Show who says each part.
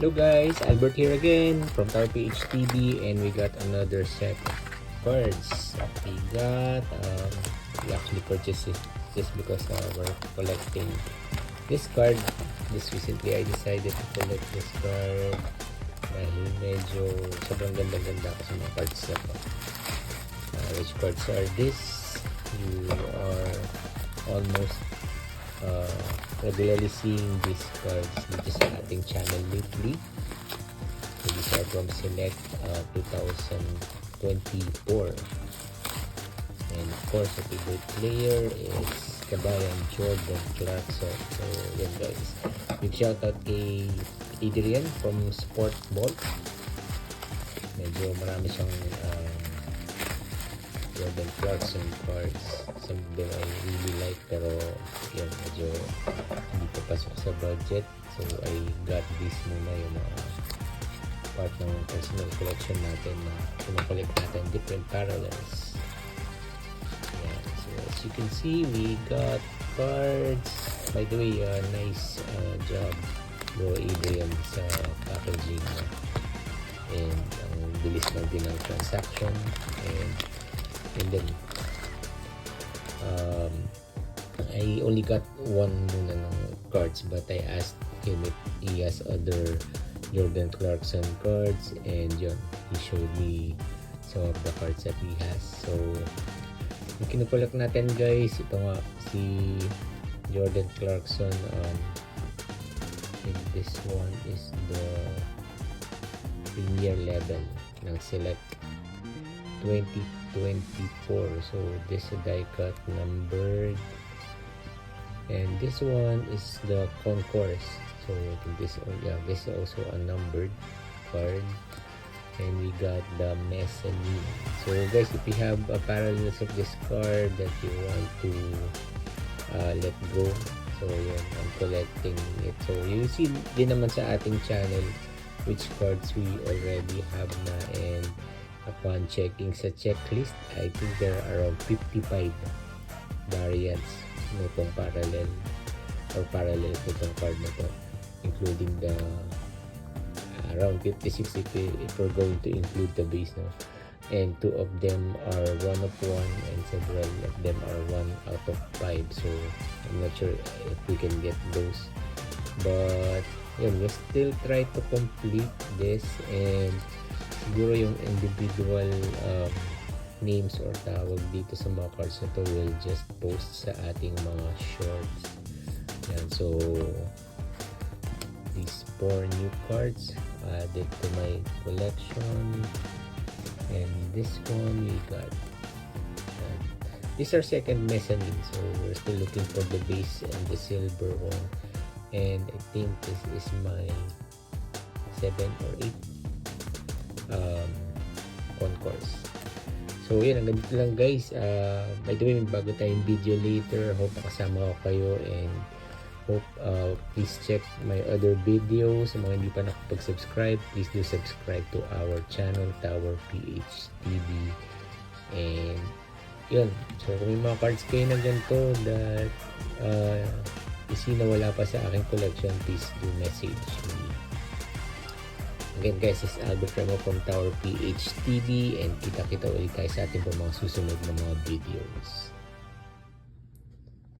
Speaker 1: Hello guys, Albert here again from Tower PHTV, and we got another set of cards that we actually purchased it just because we're collecting this card. Just recently I decided to collect this card dahil medyo sobrang ganda-ganda ako sa mga cards na to. Which cards are this? You are almost regularly seeing these cards dito sa ating channel lately. So these are from Select 2024, and of course the favorite player is Kabayan Jordan Clarkson. So yan guys, big shoutout kay Adrian from Sport Ball. Medyo marami siyang Jordan Clarkson cards. Some of them I really like, pero yun, medyo hindi pa pasok sa budget. So I got this muna, yung mga part ng personal collection natin na pinakolect natin, different parallels. Yan. So as you can see, we got cards. By the way, nice job bro Adrian sa packaging, and ang bilis lang din ng transaction, and then I only got one muna ng cards, but I asked him if he has other Jordan Clarkson cards, and yun, he showed me some of the cards that he has. So yung kinukulak natin guys, ito nga si Jordan Clarkson, and this one is the premier level ng Select 2024. So this is a die cut numbered, and this one is the concourse. So I think this is also a numbered card, and we got the mezzanine. So guys, if you have a parallels of this card that you want to let go, so yun, I'm collecting it. So you see din naman sa ating channel which cards we already have na, and upon checking sa checklist, I think there are around 55 variants nitong parallel nitong card na to, including the around 56 if we're going to include the base, no? And 2 of them are 1 of 1, and several of them are 1 out of 5. So I'm not sure if we can get those, but yun, we'll still try to complete this, and siguro yung individual names or tawag dito sa mga cards na to will just post sa ating mga shorts. Yan, so these 4 new cards added to my collection, and this one we got these are second mezzanine, so we're still looking for the base and the silver one, and I think this is my 7 or 8 concourse. So yun, hanggang dito lang guys. By the way, may bago tayong video later. Hope makasama ko kayo, and hope please check my other videos. Sa mga hindi pa nakapag-subscribe, please do subscribe to our channel, Tower PHTV. And yun, so kung may mga cards kayo na ganito that you see na wala pa sa aking collection, please do message me. Again guys, this is Albert Remo from Tower PHTV, and kita-kita ulit tayo sa ating mga susunod na mga videos.